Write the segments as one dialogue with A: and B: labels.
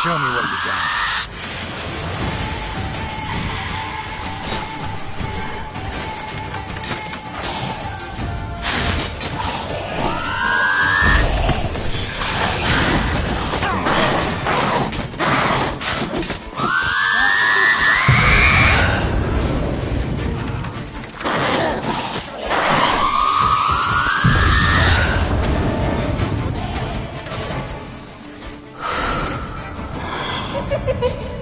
A: Show me what you got.
B: Hehehe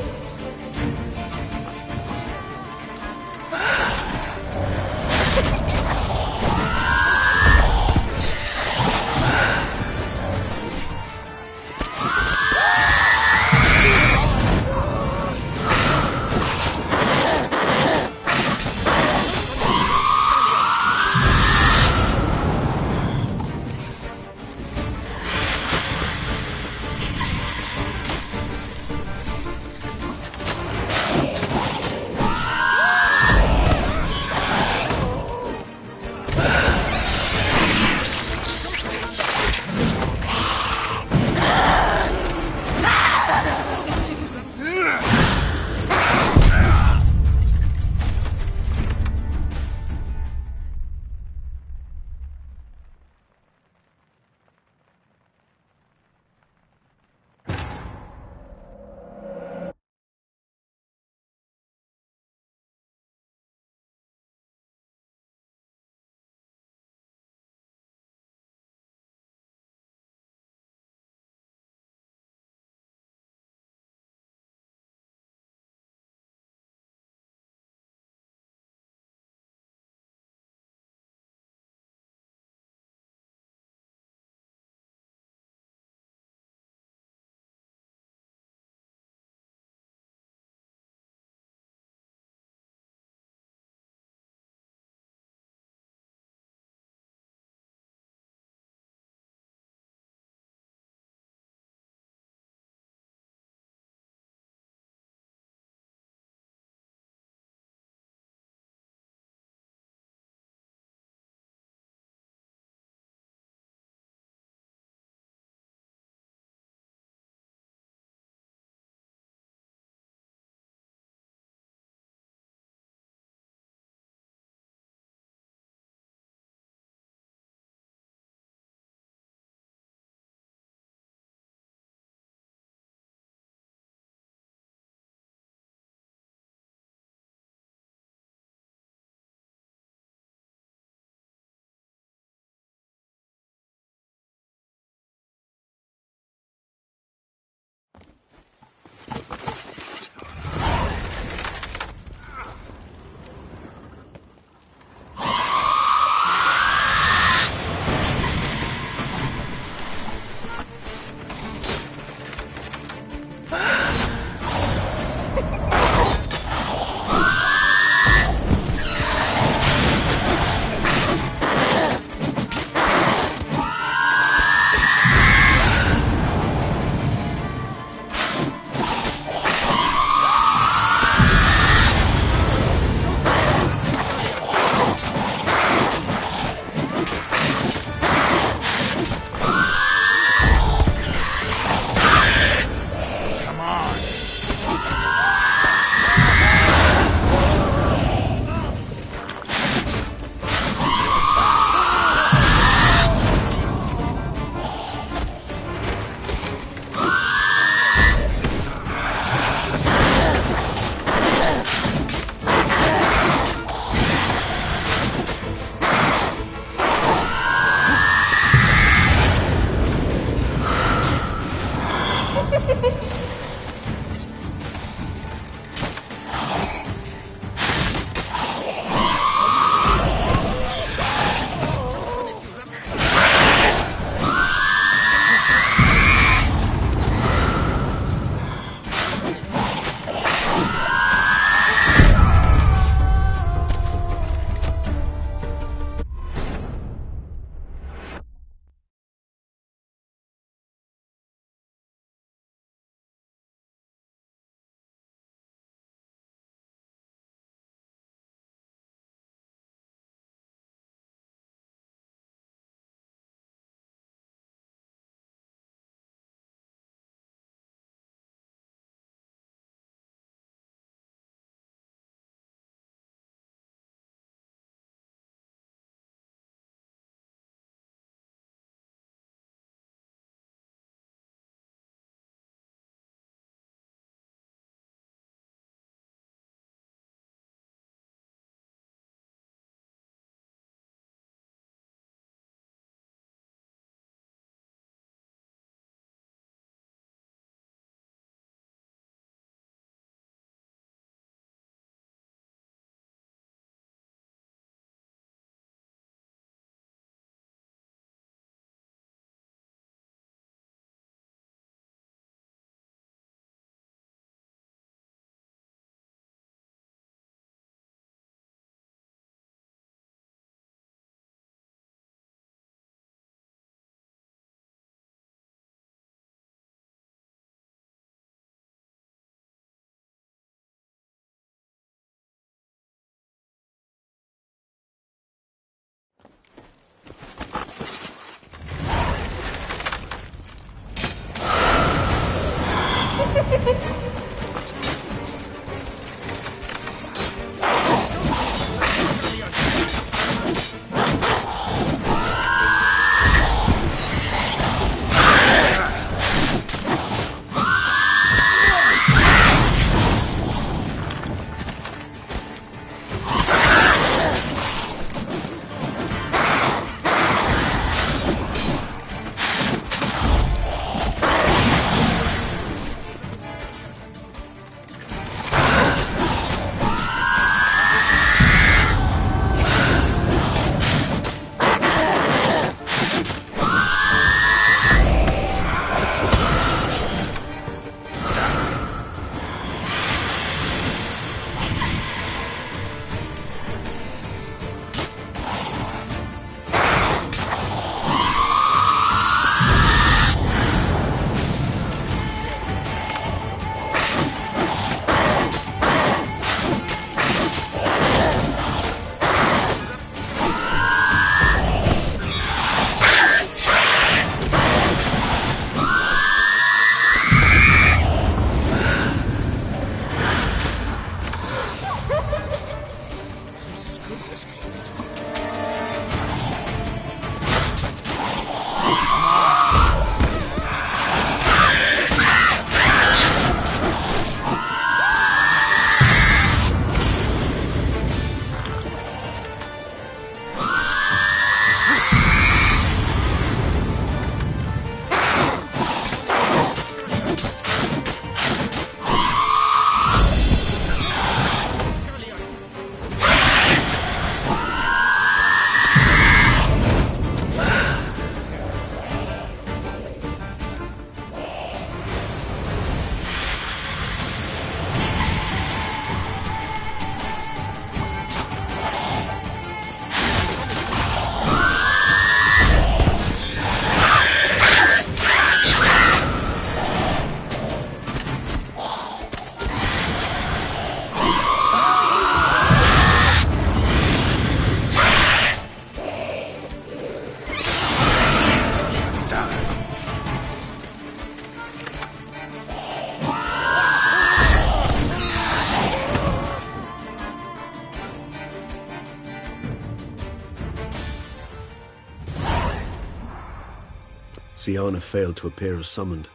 A: Siana failed to appear as summoned.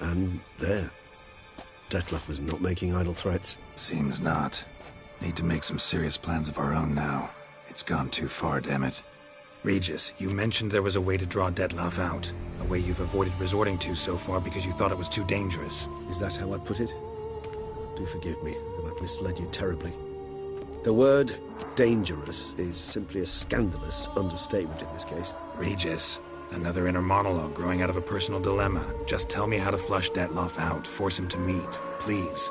A: And there. Detlef was not making idle threats.
B: Seems not. Need to make some serious plans of our own now. It's gone too far, damn it. Regis, you mentioned there was a way to draw Detlef out. A way you've avoided resorting to so far because you thought it was too dangerous.
A: Is that how I put it? Do forgive me that I've misled you terribly. The word dangerous is simply a scandalous understatement in this case.
B: Regis, another inner monologue growing out of a personal dilemma. Just tell me how to flush Detlef out, force him to meet, please.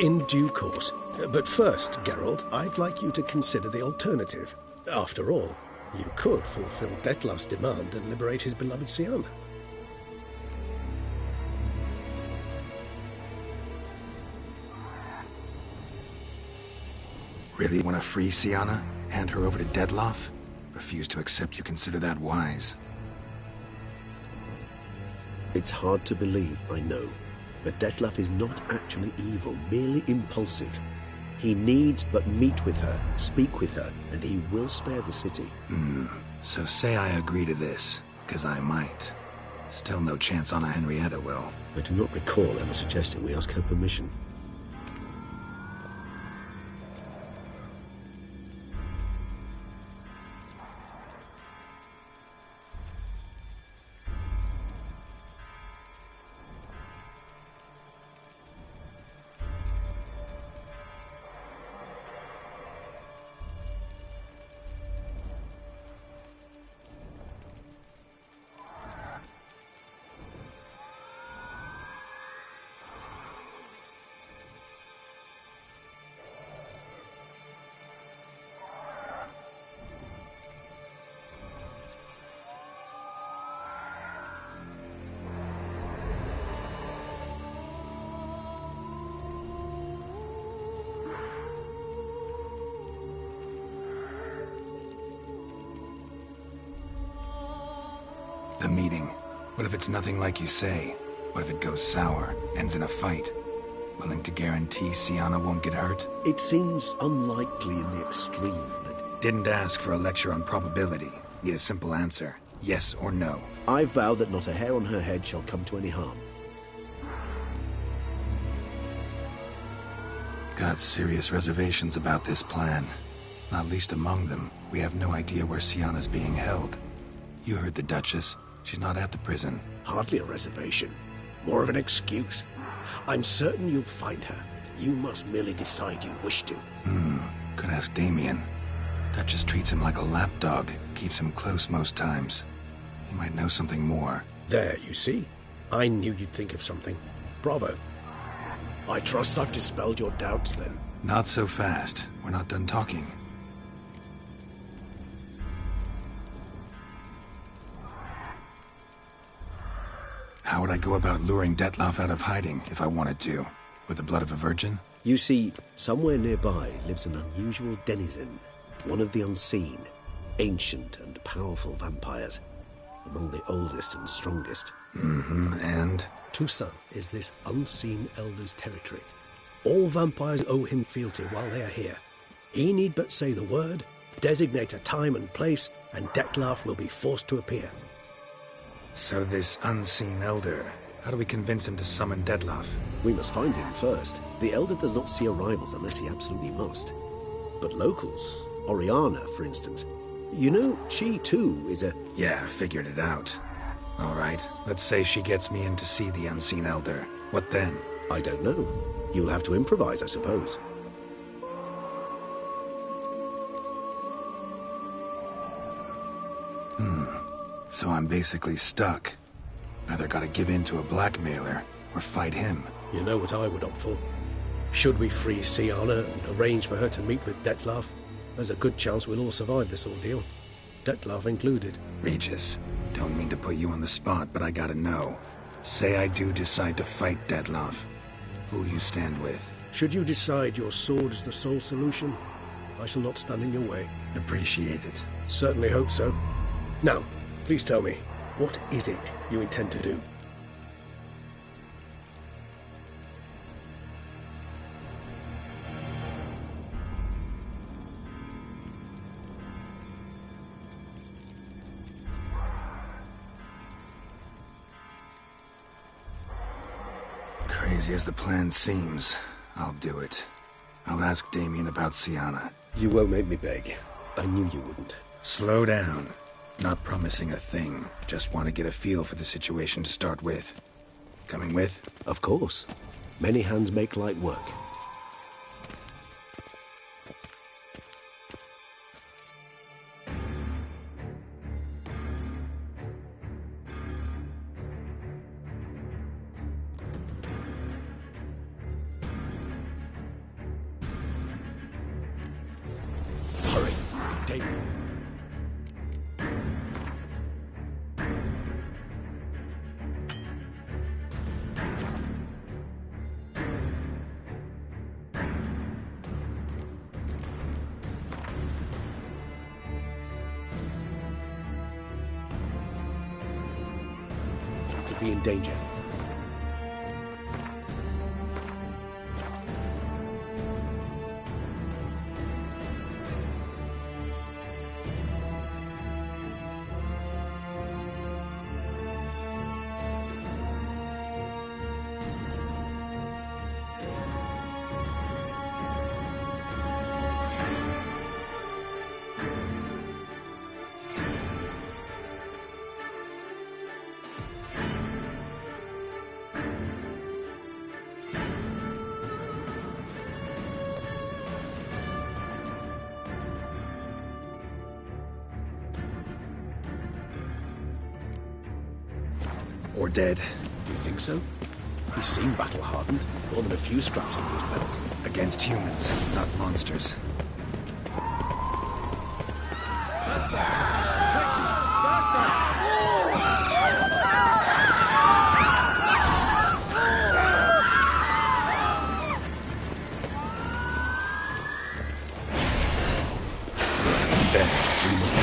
A: In due course. But first, Geralt, I'd like you to consider the alternative. After all, you could fulfill Detlef's demand and liberate his beloved Siana.
B: Really want to free Siana? Hand her over to Detlef? Refuse to accept you consider that wise.
A: It's hard to believe, I know, but Detlef is not actually evil, merely impulsive. He needs but meet with her, speak with her, and he will spare the city.
B: So say I agree to this, 'cause I might. Still no chance Anna Henrietta will.
A: I do not recall ever suggesting we ask her permission.
B: The meeting. What if it's nothing like you say? What if it goes sour, ends in a fight? Willing to guarantee Siana won't get hurt?
A: It seems unlikely in the extreme that...
B: Didn't ask for a lecture on probability. Need a simple answer. Yes or no.
A: I vow that not a hair on her head shall come to any harm.
B: Got serious reservations about this plan. Not least among them, we have no idea where Siana's being held. You heard the Duchess. She's not at the prison.
A: Hardly a reservation. More of an excuse. I'm certain you'll find her. You must merely decide you wish to.
B: Could ask Damien. Duchess treats him like a lapdog. Keeps him close most times. He might know something more.
A: There, you see? I knew you'd think of something. Bravo. I trust I've dispelled your doubts, then.
B: Not so fast. We're not done talking. How would I go about luring Detlef out of hiding if I wanted to? With the blood of a virgin?
A: You see, somewhere nearby lives an unusual denizen. One of the unseen, ancient and powerful vampires. Among the oldest and strongest.
B: And?
A: Toussaint is this unseen elder's territory. All vampires owe him fealty while they are here. He need but say the word, designate a time and place, and Detlef will be forced to appear.
B: So this unseen elder, how do we convince him to summon Detlef?
A: We must find him first. The elder does not see arrivals unless he absolutely must. But locals, Oriana, for instance, you know, she too is a...
B: Yeah, figured it out. All right, let's say she gets me in to see the unseen elder. What then?
A: I don't know. You'll have to improvise, I suppose.
B: So I'm basically stuck. Either gotta give in to a blackmailer, or fight him.
A: You know what I would opt for. Should we free Siana and arrange for her to meet with Detlef, there's a good chance we'll all survive this ordeal. Detlef included.
B: Regis, don't mean to put you on the spot, but I gotta know. Say I do decide to fight Detlef. Who'll you stand with?
A: Should you decide your sword is the sole solution, I shall not stand in your way.
B: Appreciate it.
A: Certainly hope so. Now, please tell me, what is it you intend to do?
B: crazy as the plan seems, I'll do it. I'll ask Damien about Sienna.
A: You won't make me beg. I knew you wouldn't.
B: Slow down. Not promising a thing. Just want to get a feel for the situation to start with. Coming with?
A: Of course. Many hands make light work. Hurry, Dave. To be in danger.
B: Or dead.
A: You think so? He seemed battle-hardened. More than a few scraps under his belt.
B: Against humans, not monsters.
C: Faster! Quickly! Faster!
B: Then, we must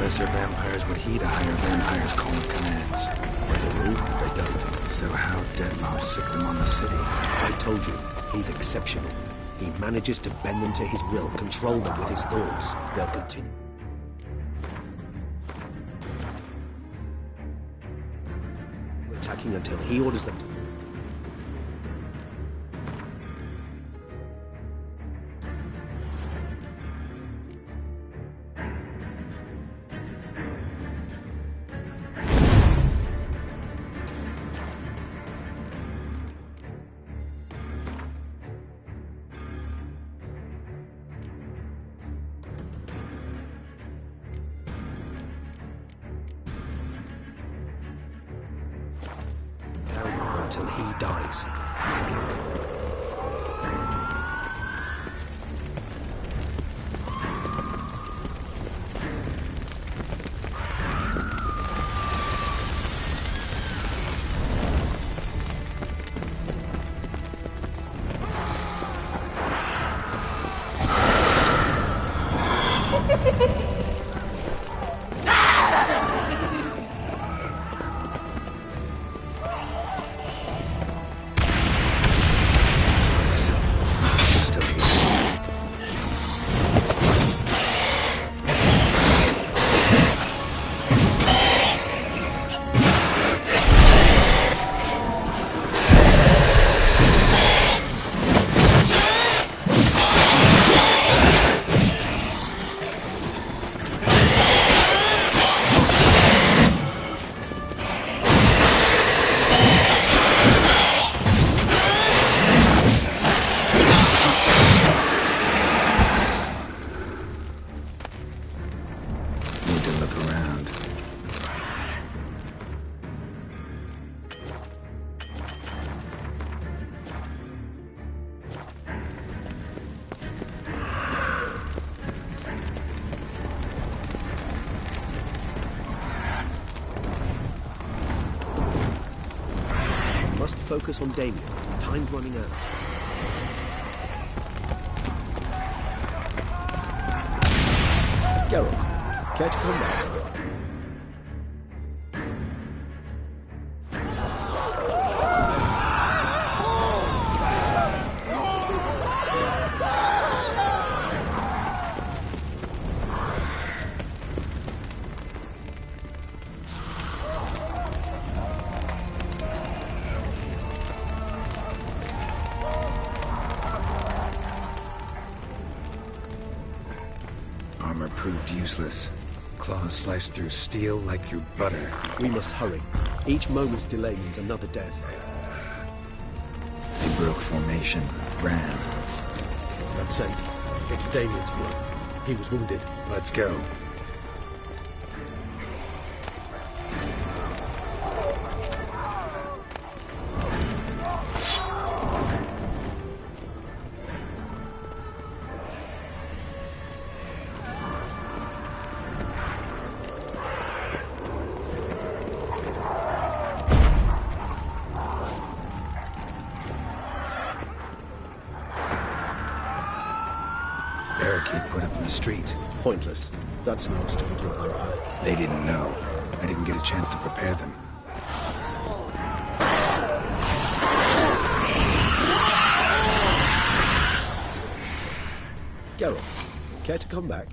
B: lesser vampires would heed a higher vampire's call of commands.
A: As a rule, they don't.
B: So how Dettlaff sick them on the city?
A: I told you, he's exceptional. He manages to bend them to his will, control them with his thoughts. They'll continue. Attacking until he orders them to. Until he dies. Must focus on Damien. Time's running out. Geralt, care to come back?
B: Armor proved useless. Claws sliced through steel like through butter.
A: We must hurry. Each moment's delay means another death.
B: They broke formation, ran.
A: That's it. It's Damien's blood. He was wounded.
B: Let's go. Barricade put up in the street.
A: Pointless. That's no obstacle to a vampire.
B: They didn't know. I didn't get a chance to prepare them.
A: Geralt, care to come back?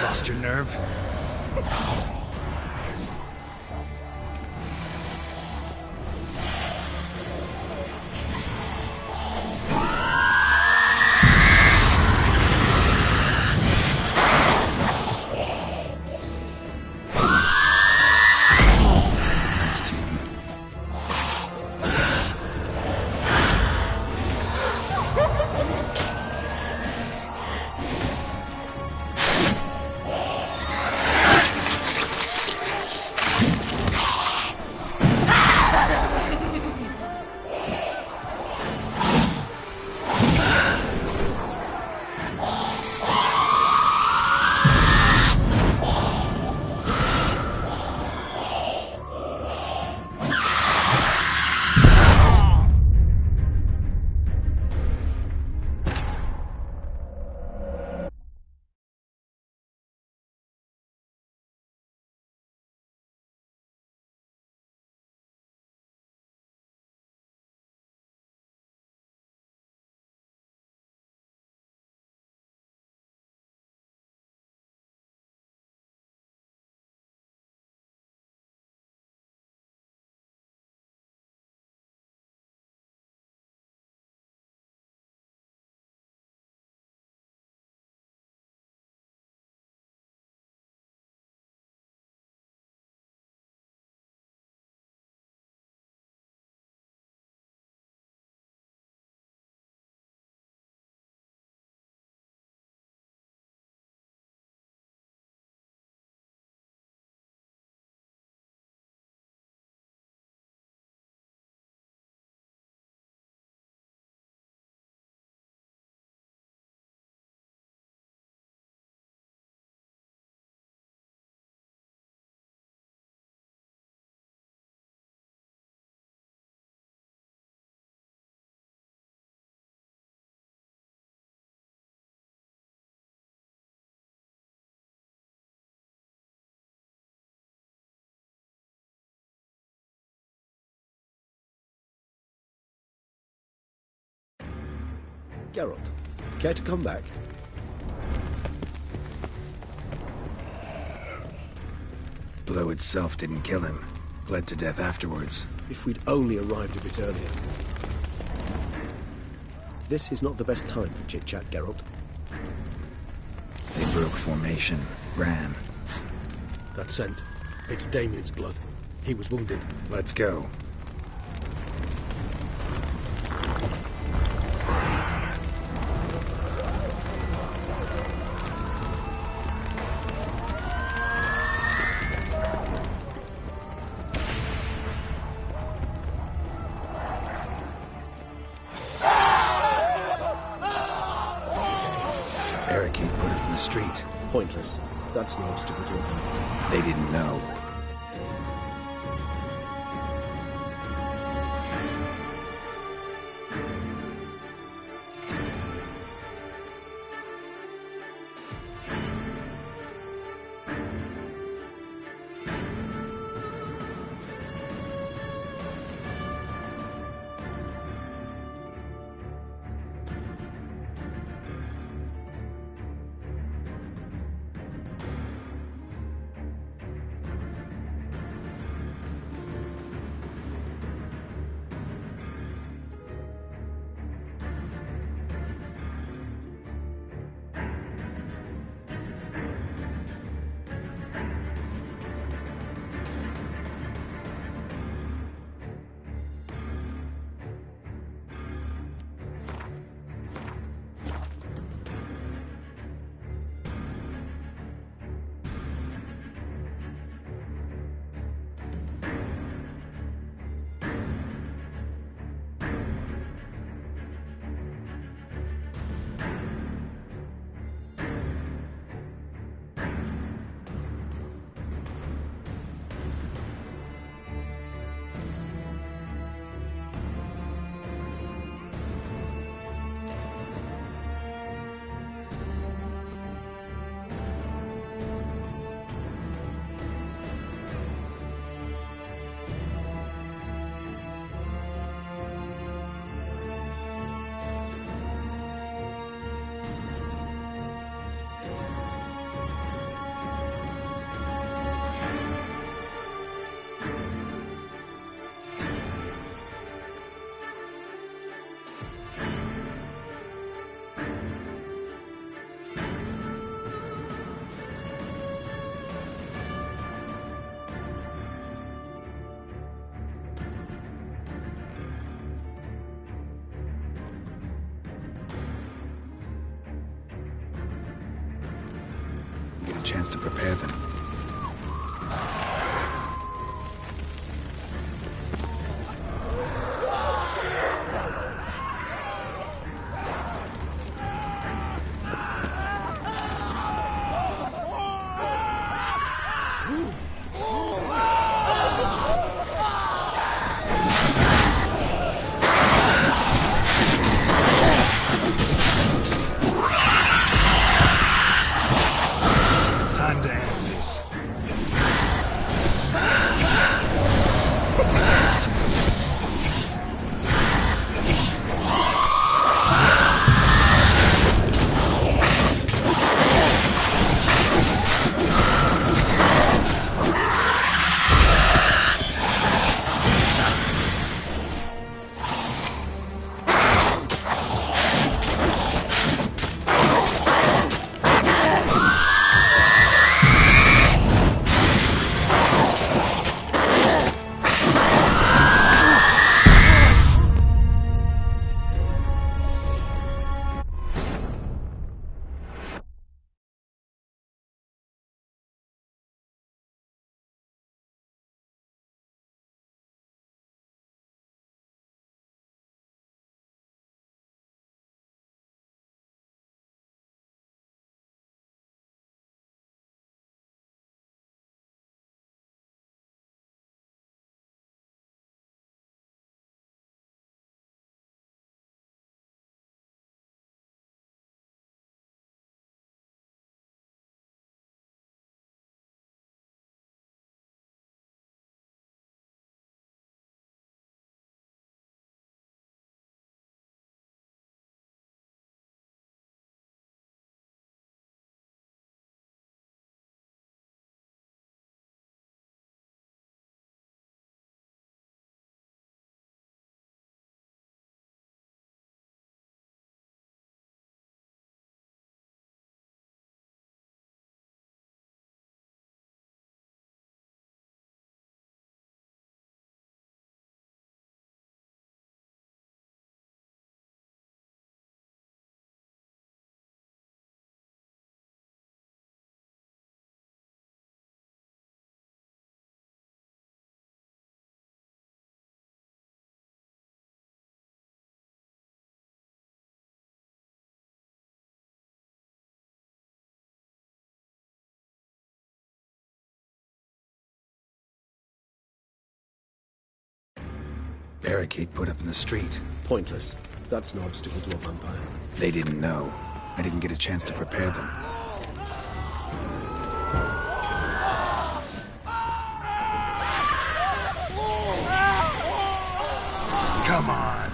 B: Lost your nerve? Nice team.
A: Geralt, care to come back?
B: Blow itself didn't kill him. Bled to death afterwards.
A: If we'd only arrived a bit earlier. This is not the best time for chit-chat, Geralt.
B: They broke formation, ran.
A: That scent. It's Damien's blood. He was wounded.
B: Let's go. barricade put up in the street.
D: Pointless. That's no obstacle to a vampire.
B: They didn't know. Chance to prepare them. Barricade put up in the street.
D: Pointless. That's no obstacle to a vampire.
B: They didn't know. I didn't get a chance to prepare them. Come on.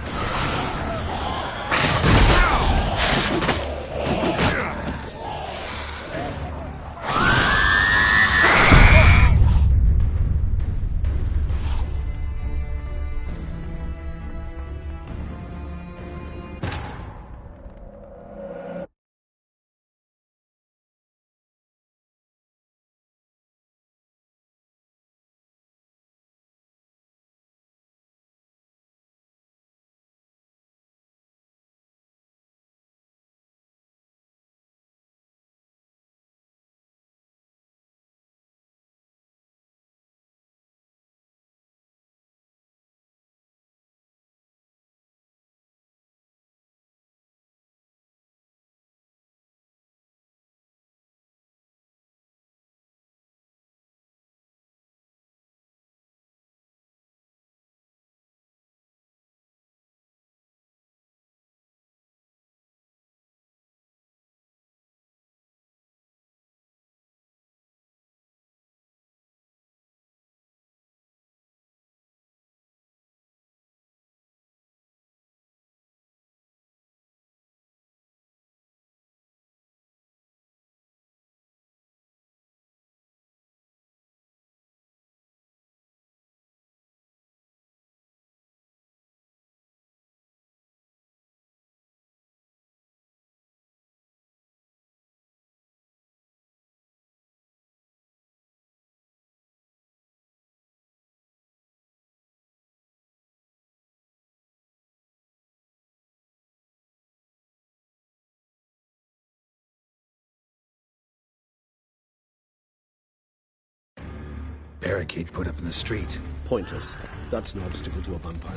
B: Barricade put up in the street.
D: Pointless. That's no obstacle to a vampire.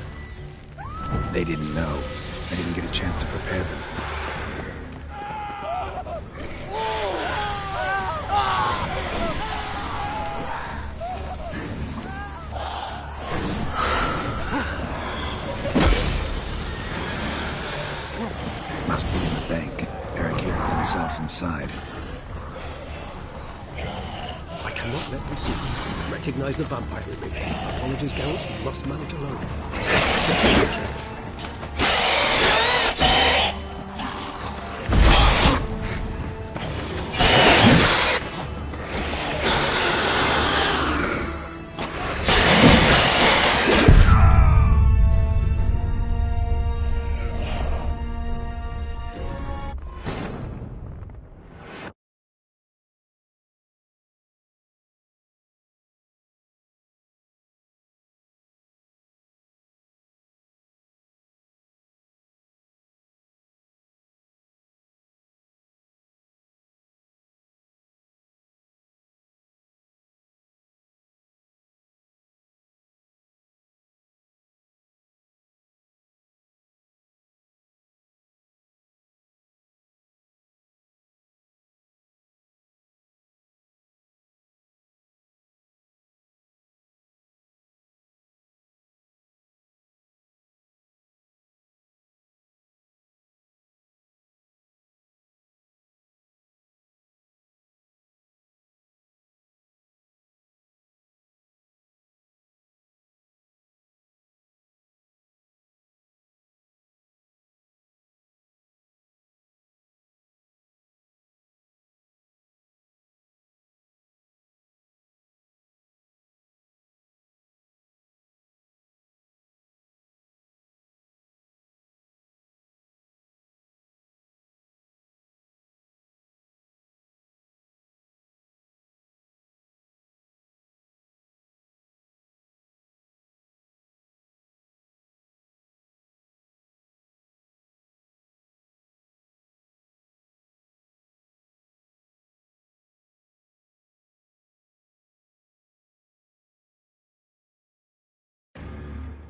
B: They didn't know. I didn't get a chance to prepare them. Must be in the bank. Barricaded themselves inside.
A: I cannot let them see me. Recognize the vampire in me. Apologies, Geralt. You must manage alone.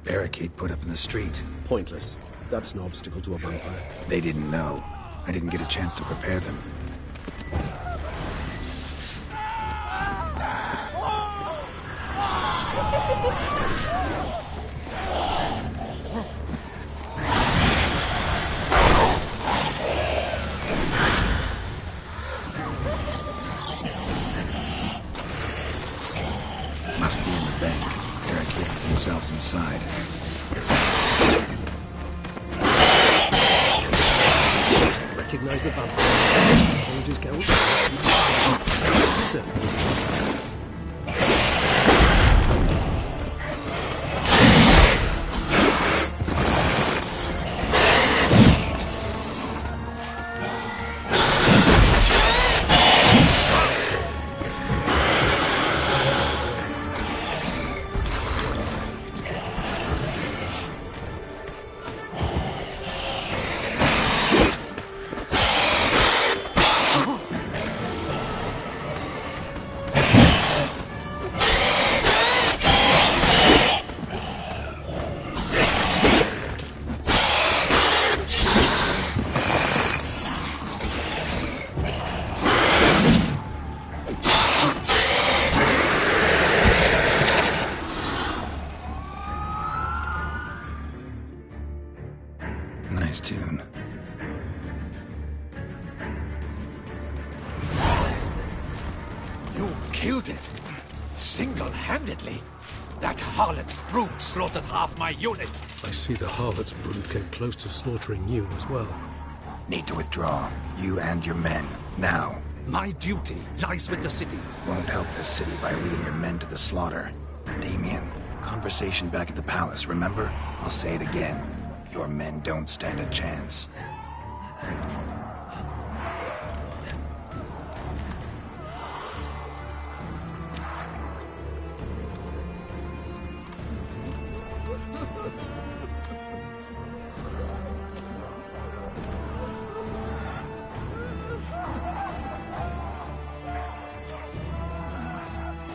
B: Barricade put up in the street.
D: Pointless. That's no obstacle to a vampire.
B: They didn't know. I didn't get a chance to prepare them. inside.
A: Recognize the vampire. Apologies, Geralt. Sir.
B: Nice tune.
C: You killed it. Single-handedly. That harlot's brood slaughtered half my unit.
A: I see the harlot's brood came close to slaughtering you as well.
B: Need to withdraw. You and your men. Now.
C: My duty lies with the city.
B: Won't help this city by leading your men to the slaughter. Damien, conversation back at the palace, remember? I'll say it again. Your men don't stand a chance.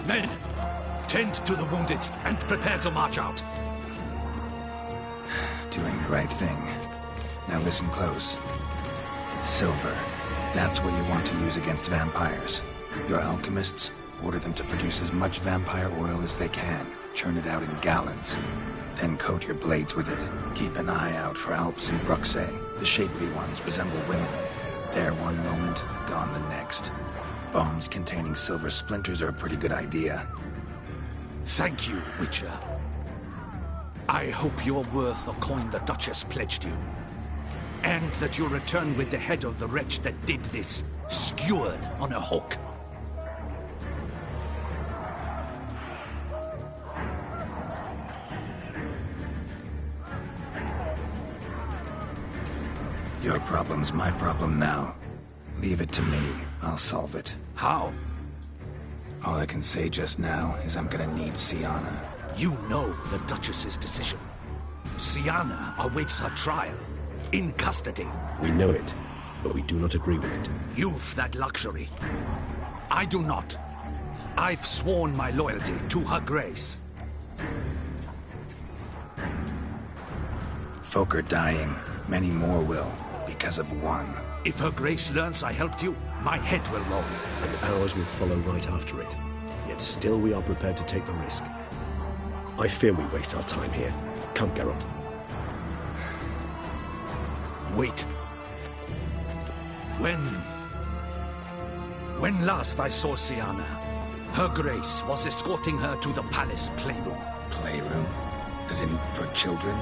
C: Men, tend to the wounded and prepare to march out.
B: Doing the right thing. Now listen close. Silver. That's what you want to use against vampires. Your alchemists, order them to produce as much vampire oil as they can. Churn it out in gallons. Then coat your blades with it. Keep an eye out for Alps and Bruxae. The shapely ones resemble women. There one moment, gone the next. Bombs containing silver splinters are a pretty good idea.
C: Thank you, Witcher. I hope you're worth the coin the Duchess pledged you. And that you'll return with the head of the wretch that did this, skewered on a hook.
B: Your problem's my problem now. Leave it to me. I'll solve it.
C: How?
B: All I can say just now is I'm gonna need Sienna.
C: You know the Duchess's decision. Sienna awaits her trial, in custody.
D: We know it, but we do not agree with it.
C: You've that luxury. I do not. I've sworn my loyalty to her grace.
B: Folk are dying. Many more will, because of one.
C: If her grace learns I helped you, my head will roll.
D: And ours will follow right after it. Yet still we are prepared to take the risk. I fear we waste our time here. Come, Geralt.
C: Wait. When last I saw Sienna, her grace was escorting her to the palace playroom.
B: Playroom? As in, for children?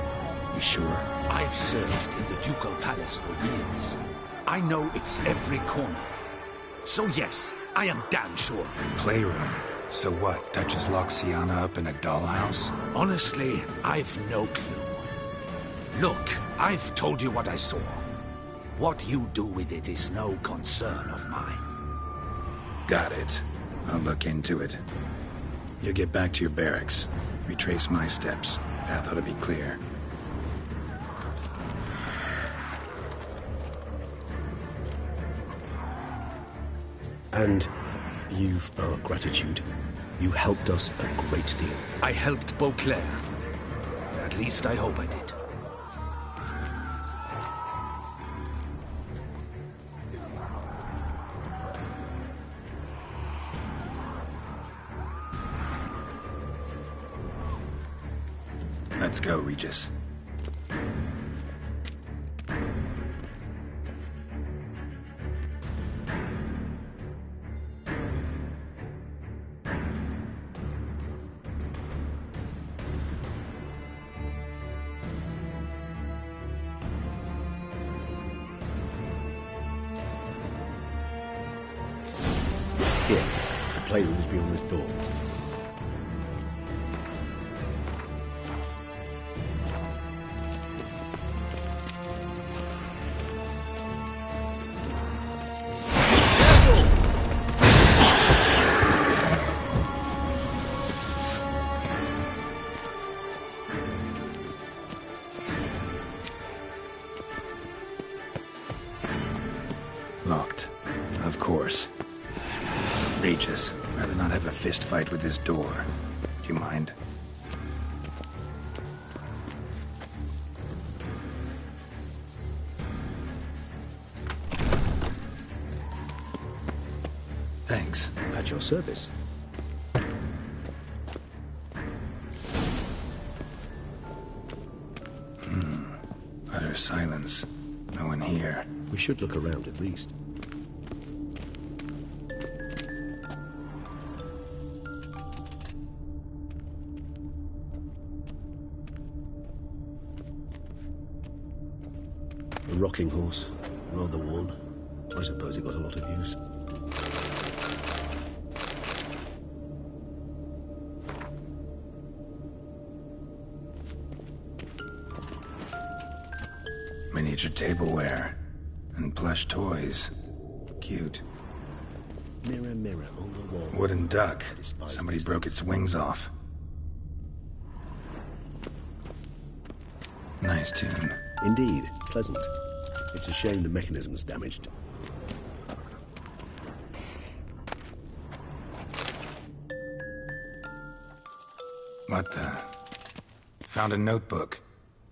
B: You sure?
C: I've served in the ducal palace for years. I know its every corner. So yes, I am damn sure.
B: Playroom? So what, Duchess locked Sienna up in a dollhouse?
C: Honestly, I've no clue. Look, I've told you what I saw. What you do with it is no concern of mine.
B: Got it. I'll look into it. You get back to your barracks. Retrace my steps. Path ought to be clear.
D: And you've our gratitude. You helped us a great deal.
C: I helped Beauclair. At least I hope I did.
B: Let's go, Regis.
D: Here, the playroom must be on this door.
B: Locked. Of course. Regis, rather not have a fist fight with this door. Do you mind? Thanks.
D: At your service.
B: Utter silence. No one here.
D: We should look around at least. A rocking horse, rather worn. I suppose it got a lot of use.
B: Miniature tableware. And plush toys. Cute.
D: Mirror, mirror on the wall.
B: Wooden duck. Somebody broke its wings off. Nice tune.
D: Indeed, pleasant. It's a shame the mechanism's damaged.
B: What the? Found a notebook.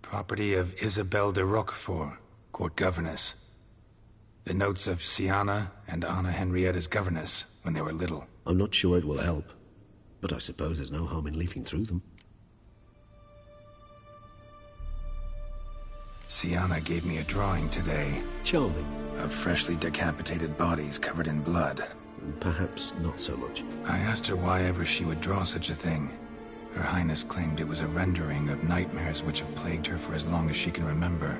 B: Property of Isabelle de Roquefort, court governess. The notes of Siana and Anna Henrietta's governess when they were little.
D: I'm not sure it will help, but I suppose there's no harm in leafing through them.
B: Siana gave me a drawing today.
D: Charming.
B: Of freshly decapitated bodies covered in blood.
D: Perhaps not so much.
B: I asked her why ever she would draw such a thing. Her Highness claimed it was a rendering of nightmares which have plagued her for as long as she can remember.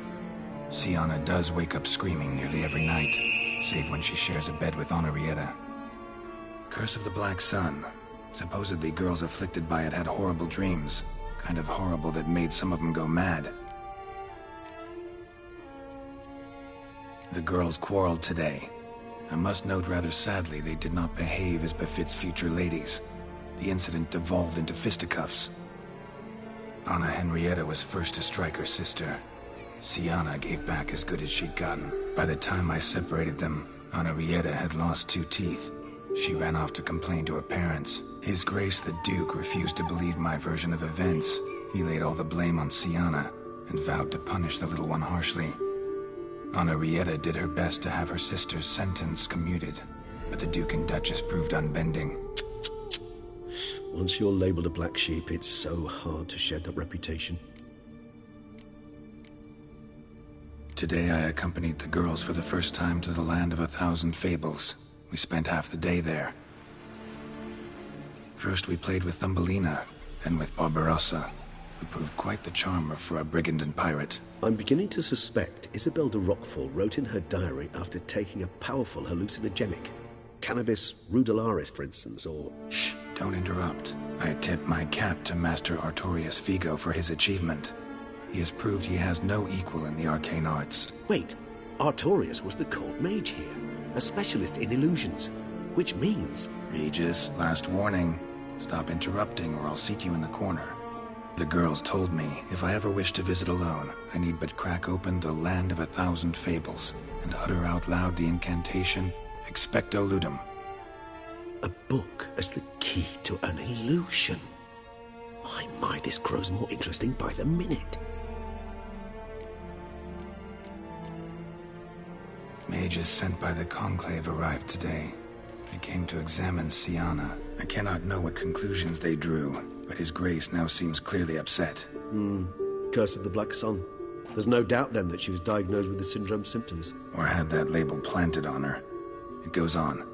B: Siana does wake up screaming nearly every night, save when she shares a bed with Henrietta. Curse of the Black Sun. Supposedly girls afflicted by it had horrible dreams. Kind of horrible that made some of them go mad. The girls quarreled today. I must note rather sadly they did not behave as befits future ladies. The incident devolved into fisticuffs. Anna Henrietta was first to strike her sister. Siana gave back as good as she'd gotten. By the time I separated them, Henrietta had lost 2 teeth. She ran off to complain to her parents. His Grace the Duke refused to believe my version of events. He laid all the blame on Siana and vowed to punish the little one harshly. Henrietta did her best to have her sister's sentence commuted, but the Duke and Duchess proved unbending.
D: Once you're labeled a black sheep, it's so hard to shed that reputation.
B: Today I accompanied the girls for the first time to the land of 1,000 fables. We spent half the day there. First we played with Thumbelina, then with Barbarossa, who proved quite the charmer for a brigand and pirate.
D: I'm beginning to suspect Isabelle de Roquefort wrote in her diary after taking a powerful hallucinogenic. Cannabis rudelaris, for instance, or...
B: Shh, don't interrupt. I tip my cap to Master Artorius Figo for his achievement. He has proved he has no equal in the arcane arts.
D: Wait, Artorius was the court mage here, a specialist in illusions, which means...
B: Regis, last warning. Stop interrupting or I'll seat you in the corner. The girls told me if I ever wish to visit alone, I need but crack open the land of 1,000 fables and utter out loud the incantation, Expecto Ludum.
D: A book as the key to an illusion. My, this grows more interesting by the minute.
B: Mages sent by the Conclave arrived today. They came to examine Siana. I cannot know what conclusions they drew, but His Grace now seems clearly upset.
D: Curse of the Black Sun. There's no doubt then that she was diagnosed with the syndrome symptoms.
B: Or had that label planted on her. It goes on.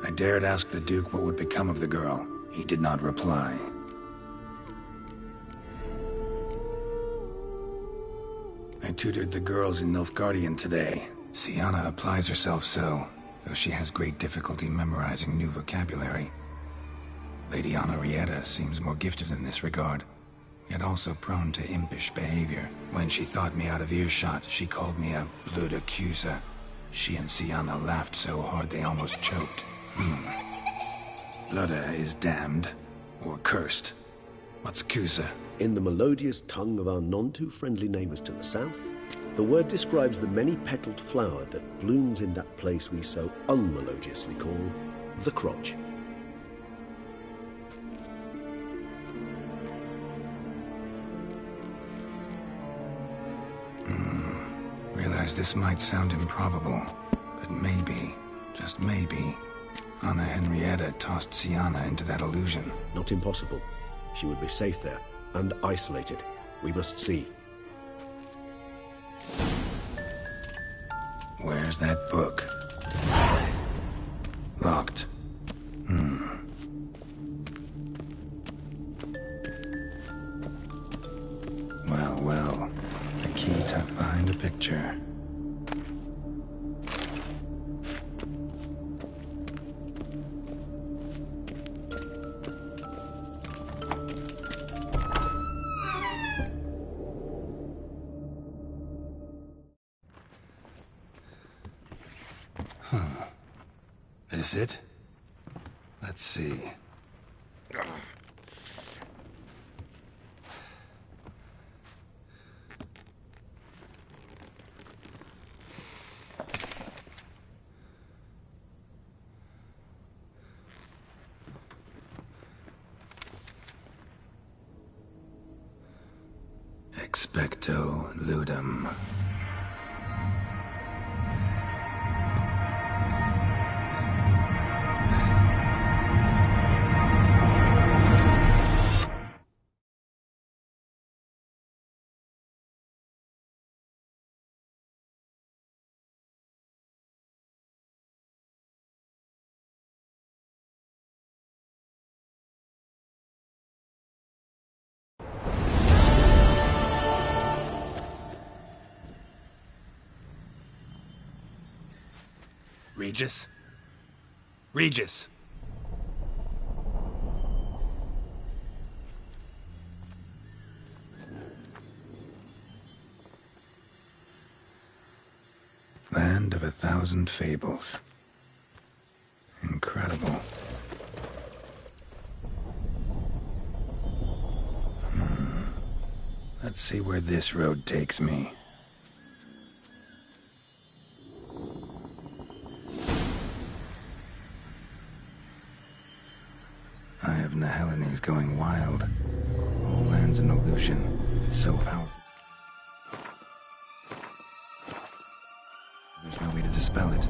B: I dared ask the Duke what would become of the girl. He did not reply. I tutored the girls in Nilfgaardian today. Siana applies herself so. though she has great difficulty memorizing new vocabulary. Lady Henrietta seems more gifted in this regard, yet also prone to impish behavior. When she thought me out of earshot, she called me a blood accuser. She and Sienna laughed so hard they almost choked. Blooda is damned, or cursed. What's Cusa?
D: In the melodious tongue of our none-too-friendly neighbours to the south, the word describes the many-petalled flower that blooms in that place we so unmelodiously call the crotch.
B: Realize this might sound improbable, but maybe, just maybe, Anna Henrietta tossed Sienna into that illusion.
D: Not impossible. She would be safe there, and isolated. We must see.
B: Where's that book? Locked. Well. The key tucked behind a picture. This it? Let's see. Expecto ludum. Regis? Regis! Land of 1,000 fables. Incredible. Let's see where this road takes me. I have Nahelenes going wild. All land's an illusion. It's so powerful. There's no way to dispel it.